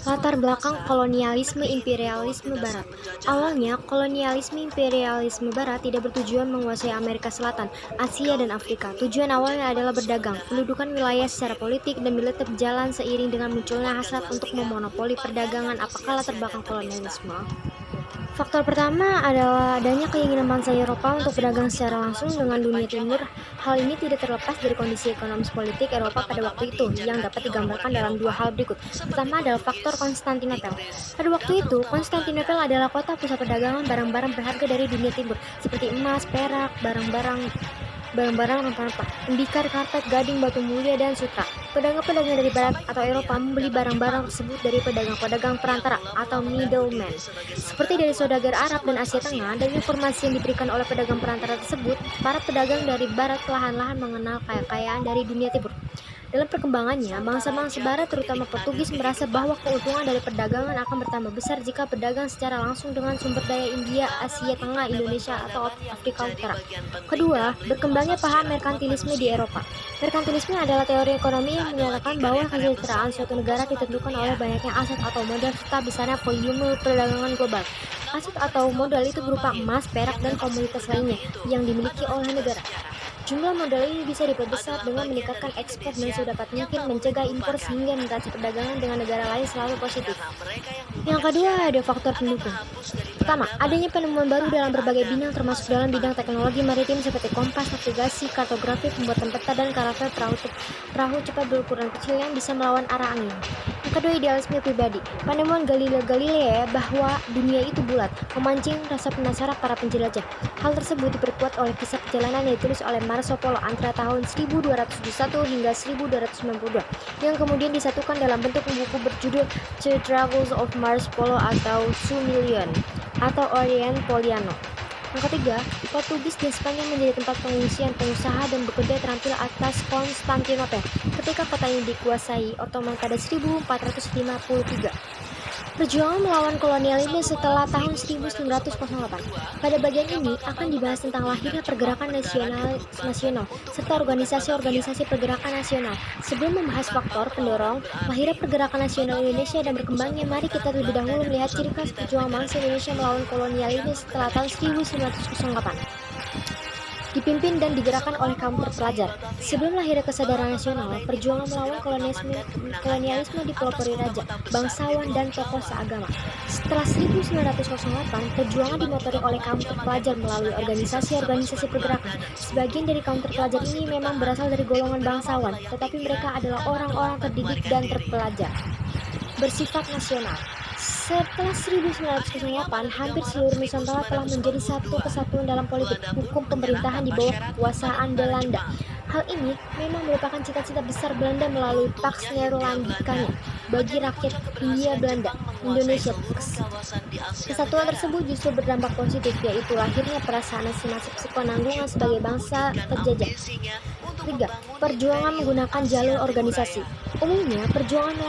Latar belakang kolonialisme imperialisme Barat. Awalnya, kolonialisme imperialisme Barat tidak bertujuan menguasai Amerika Selatan, Asia, dan Afrika. Tujuan awalnya adalah berdagang, pendudukan wilayah secara politik, dan tetap jalan seiring dengan munculnya hasrat untuk memonopoli perdagangan. Apakah latar belakang kolonialisme? Faktor pertama adalah adanya keinginan bangsa Eropa untuk berdagang secara langsung dengan dunia timur. Hal ini tidak terlepas dari kondisi ekonomis politik Eropa pada waktu itu, yang dapat digambarkan dalam dua hal berikut. Pertama adalah faktor Konstantinopel. Pada waktu itu, Konstantinopel adalah kota pusat perdagangan barang-barang berharga dari dunia timur, seperti emas, perak, barang-barang rempah-rempah, tembikar, karpet, gading, batu mulia, dan sutra. Pedagang-pedagang dari barat atau Eropa membeli barang-barang tersebut dari pedagang-pedagang perantara atau middleman, seperti dari saudagar Arab dan Asia Tengah. Dari informasi yang diberikan oleh pedagang perantara tersebut, para pedagang dari barat perlahan-lahan mengenal kekayaan dari dunia timur. Dalam perkembangannya, bangsa-bangsa barat terutama Portugis merasa bahwa keuntungan dari perdagangan akan bertambah besar jika berdagang secara langsung dengan sumber daya India, Asia Tengah, Indonesia, atau Afrika Utara. Kedua, berkembangnya paham merkantilisme di Eropa. Merkantilisme adalah teori ekonomi yang menyatakan bahwa kesejahteraan suatu negara ditentukan oleh banyaknya aset atau modal serta besarnya volume perdagangan global. Aset atau modal itu berupa emas, perak, dan komoditas lainnya yang dimiliki oleh negara. Jumlah modal ini bisa diperbesar dengan meningkatkan ekspor dan sedapat mungkin mencegah impor sehingga neraca perdagangan dengan negara lain selalu positif. Yang kedua, ada faktor pendukung. Pertama, adanya penemuan baru dalam berbagai bidang termasuk dalam bidang teknologi maritim seperti kompas, navigasi, kartografi, pembuatan peta, dan karavel perahu cepat berukuran kecil yang bisa melawan arah angin. Yang kedua, idealisme pribadi. Penemuan Galileo Galilei bahwa dunia itu bulat memancing rasa penasaran para penjelajah. Hal tersebut diperkuat oleh kisah perjalanan yang ditulis oleh Marco Polo antara tahun 1271 hingga 1292 yang kemudian disatukan dalam bentuk buku berjudul The Travels of Marco Polo atau Sumillion atau Orient Poliano. Yang ketiga, Portugis dan Spanyol menjadi tempat pengungsian pengusaha dan bekerja terampil atas Konstantinopel ketika kota ini dikuasai Ottoman pada 1453. Perjuangan melawan kolonialisme setelah tahun 1908. Pada bagian ini akan dibahas tentang lahirnya pergerakan nasional serta organisasi-organisasi pergerakan nasional. Sebelum membahas faktor pendorong lahirnya pergerakan nasional Indonesia dan berkembangnya, mari kita terlebih dahulu melihat ciri khas perjuangan bangsa Indonesia melawan kolonialisme setelah tahun 1908. Dipimpin dan digerakkan oleh kaum terpelajar. Sebelum lahirnya kesadaran nasional, perjuangan melawan kolonialisme dipelopori raja, bangsawan, dan tokoh seagama. Setelah 1908, perjuangan dimotori oleh kaum terpelajar melalui organisasi-organisasi pergerakan. Sebagian dari kaum terpelajar ini memang berasal dari golongan bangsawan, tetapi mereka adalah orang-orang terdidik dan terpelajar. Bersifat nasional. Setelah 1908, hampir seluruh Nusantara telah menjadi satu kesatuan dalam politik, hukum, pemerintahan di bawah kekuasaan Belanda. Hal ini memang merupakan cita-cita besar Belanda melalui Pax Neerlandica bagi rakyat Hindia Belanda, Indonesia. Kesatuan tersebut justru berdampak positif, yaitu lahirnya perasaan nasib penanggungan sebagai bangsa terjajah. 3. Perjuangan menggunakan jalur organisasi. Umumnya, perjuangan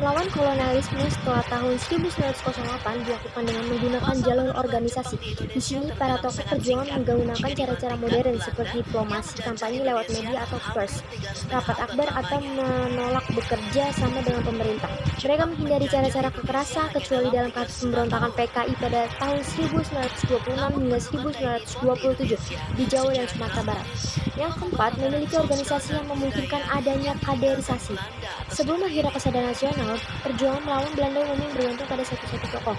melawan kolonialisme setelah tahun 1908 dilakukan dengan menggunakan jalur organisasi. Di sini, para tokoh perjuangan menggunakan cara-cara modern seperti diplomasi, kampanye lewat media atau pers, rapat akbar, atau menolak bekerja sama dengan pemerintah. Mereka menghindari cara-cara kekerasan, kecuali dalam kasus pemberontakan PKI pada tahun 1926 hingga 1927 di Jawa dan Sumatera Barat. Yang keempat, memiliki organisasi yang memungkinkan adanya kaderisasi. Sebelum akhirnya kesadaran nasional, perjuangan melawan Belanda umumnya bergantung pada satu tokoh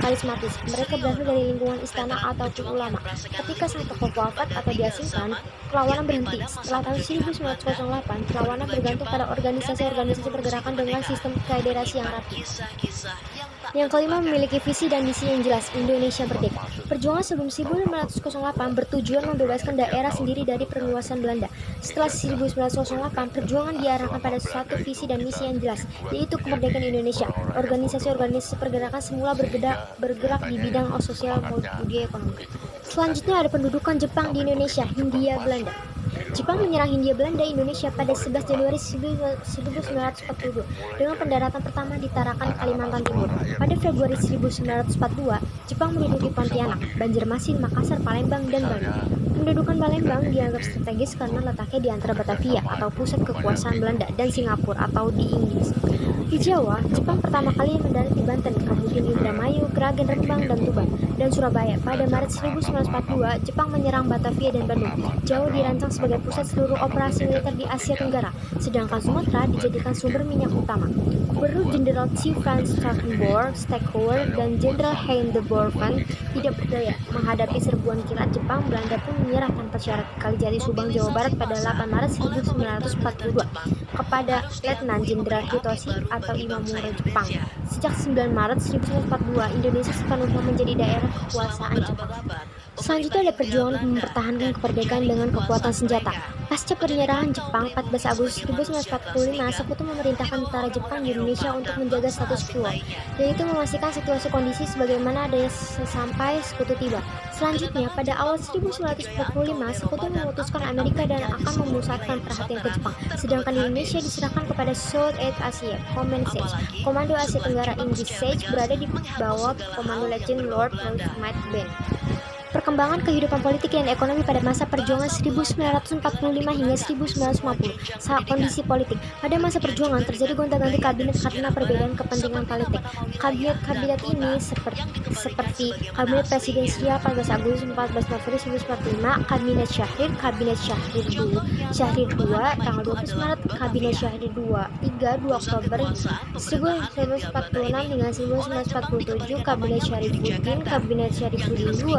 karismatis. Mereka berasal dari lingkungan istana ataupun ulama. Ketika sang tokoh wafat atau diasingkan, perlawanan berhenti. Setelah tahun 1908, perlawanan bergantung pada organisasi-organisasi pergerakan dengan sistem kaderasi yang rapi. Yang kelima, memiliki visi dan misi yang jelas. Indonesia merdeka. Perjuangan sebelum 1908 bertujuan membebaskan daerah sendiri dari perluasan Belanda. Setelah 1908, perjuangan diarahkan pada suatu visi dan misi yang jelas, yaitu kemerdekaan Indonesia. Organisasi-organisasi pergerakan semula bergerak di bidang sosial maupun budaya ekonomi. Selanjutnya ada pendudukan Jepang di Indonesia, Hindia Belanda. Jepang menyerang Hindia Belanda Indonesia pada 11 Januari 1942 dengan pendaratan pertama di Tarakan, Kalimantan Timur. Pada Februari 1942, Jepang menduduki Pontianak, Banjarmasin, Makassar, Palembang, dan Bali. Pendudukan Palembang dianggap strategis karena letaknya di antara Batavia atau pusat kekuasaan Belanda dan Singapura atau di Inggris. Di Jawa, Jepang pertama kali mendarat di Banten, kemudian Indramayu, Kragen, Rembang, dan Tuban, dan Surabaya. Pada Maret 1942, Jepang menyerang Batavia dan Bandung. Jawa dirancang sebagai pusat seluruh operasi militer di Asia Tenggara, sedangkan Sumatera dijadikan sumber minyak utama. Gubernur Jenderal Chief Franz Stackhauer dan Jenderal Hein de Borvan tidak berdaya menghadapi serbuan kilat Jepang. Belanda pun menyerah tanpa syarat Kalijati, Subang, Jawa Barat pada 8 Maret 1942 kepada Letnan Jenderal Hitoshi atau Imamura Jepang. Sejak 9 Maret 1942, Indonesia sepenuhnya menjadi daerah kekuasaan Jepang. Selanjutnya ada perjuangan mempertahankan kemerdekaan dengan kekuatan senjata. Pasca penyerahan Jepang 14 Agustus 1945, Sekutu memerintahkan tentara Jepang di Indonesia untuk menjaga status quo, yaitu memastikan situasi kondisi sebagaimana adanya sampai Sekutu tiba. Selanjutnya, pada awal 1945, Sekutu memutuskan Amerika dan akan memusatkan perhatian ke Jepang, sedangkan Indonesia diserahkan kepada South East Asia Command SAGE. Komando Asia Tenggara Inggris SAGE berada di bawah komando Letnan Lord Mountbatten. Perkembangan kehidupan politik dan ekonomi pada masa perjuangan 1945 hingga 1950. Saat kondisi politik, pada masa perjuangan terjadi gonta-ganti kabinet karena perbedaan kepentingan politik. Kabinet ini seperti Kabinet Presidensial 14 Agustus 14 November 1945, Kabinet Syahrir II tanggal 20 Maret, Kabinet Syahrir II 2 Oktober 1946 hingga 1947, Kabinet Syarifuddin, Kabinet Syarifuddin II,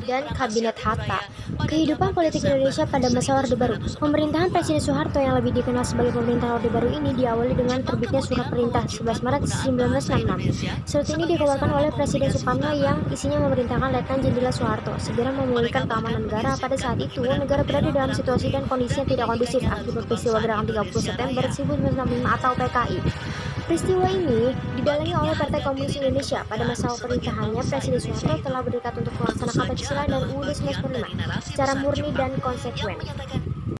dan Kabinet Hatta. Kehidupan politik Indonesia pada masa Orde Baru. Pemerintahan Presiden Soeharto yang lebih dikenal sebagai pemerintahan Orde Baru ini diawali dengan terbitnya Surat Perintah 11 Maret 1966. Surat ini dikeluarkan oleh Presiden Soekarno yang isinya memerintahkan Letnan Jenderal Soeharto segera memulihkan keamanan negara. Pada saat itu, negara berada dalam situasi dan kondisi yang tidak kondusif akibat peristiwa Gerakan 30 September 1965 atau PKI. Peristiwa ini didalangi oleh Partai Komunis Indonesia. Pada masa pemerintahannya, Presiden Soeharto telah bertekad untuk melaksanakan Pancasila dan UUD 1945 secara murni dan konsekuen.